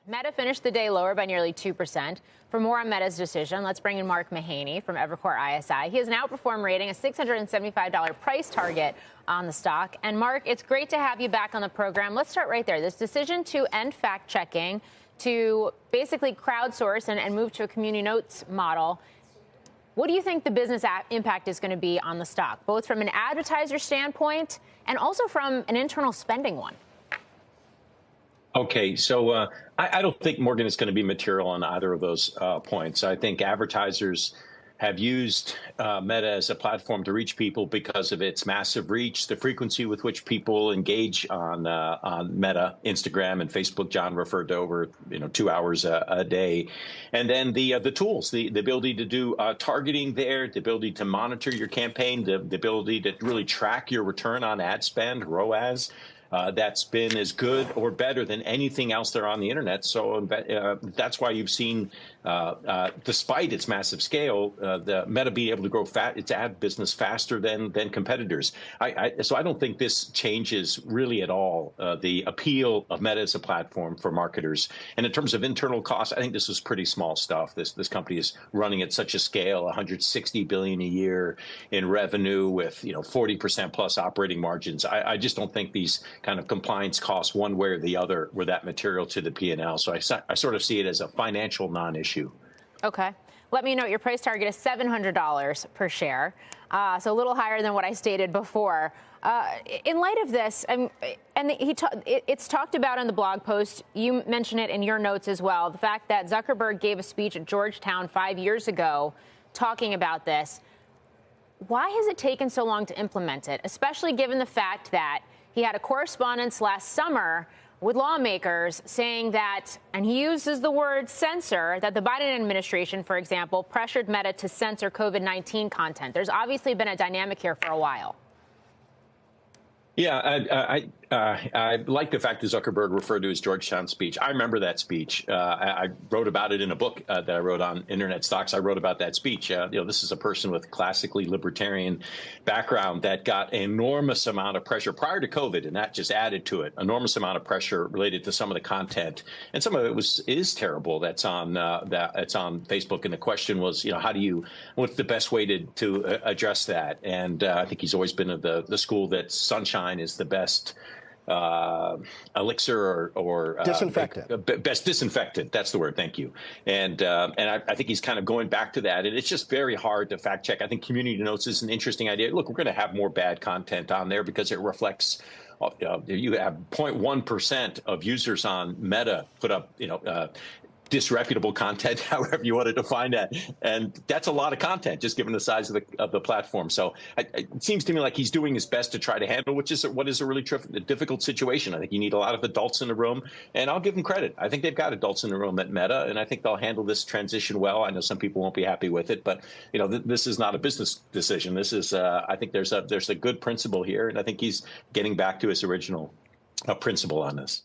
Meta finished the day lower by nearly 2%. For more on Meta's decision, let's bring in Mark Mahaney from Evercore ISI. He has an outperform rating, a $675 price target on the stock. And Mark, it's great to have you back on the program. Let's start right there. This decision to end fact-checking, to basically crowdsource and move to a community notes model. What do you think the business impact is going to be on the stock, both from an advertiser standpoint and also from an internal spending one? Okay, so I don't think Morgan is going to be material on either of those points. I think advertisers have used Meta as a platform to reach people because of its massive reach, the frequency with which people engage on Meta, Instagram, and Facebook. John referred to over 2 hours a day, and then the tools, the ability to do targeting there, the ability to monitor your campaign, the ability to really track your return on ad spend, ROAS. That's been as good or better than anything else there on the internet. So that's why you've seen, despite its massive scale, the Meta being able to grow its ad business faster than competitors. So I don't think this changes really at all the appeal of Meta as a platform for marketers. And in terms of internal costs, I think this is pretty small stuff. This company is running at such a scale, $160 billion a year in revenue with 40% plus operating margins. I just don't think these kind of compliance costs one way or the other were that material to the P&L. So I sort of see it as a financial non-issue. Okay. Let me note your price target is $700 per share, so a little higher than what I stated before. In light of this, it's talked about in the blog post, you mention it in your notes as well, the fact that Zuckerberg gave a speech at Georgetown 5 years ago talking about this. Why has it taken so long to implement it, especially given the fact that he had a correspondence last summer with lawmakers saying that, and he uses the word censor, that the Biden administration, for example, pressured Meta to censor COVID-19 content. There's obviously been a dynamic here for a while. Yeah, I like the fact that Zuckerberg referred to his Georgetown speech. I remember that speech. I wrote about it in a book that I wrote on internet stocks. I wrote about that speech. This is a person with classically libertarian background that got an enormous amount of pressure prior to COVID, and that just added to it. Enormous amount of pressure related to some of the content, and some of it is terrible. That's on Facebook. And the question was, what's the best way to address that? And I think he's always been of the school that sunshine is the best elixir or disinfectant. Best disinfectant. That's the word. Thank you. And I think he's kind of going back to that. And it's just very hard to fact check. I think community notes is an interesting idea. Look, we're going to have more bad content on there because it reflects. You have 0.1% of users on Meta put up, disreputable content, however you want to define that. And that's a lot of content, just given the size of the platform. So it seems to me like he's doing his best to try to handle, what is a really difficult situation. I think you need a lot of adults in the room, and I'll give them credit. I think they've got adults in the room at Meta, and I think they'll handle this transition well. I know some people won't be happy with it, but this is not a business decision. This is, I think there's a good principle here, and I think he's getting back to his original principle on this.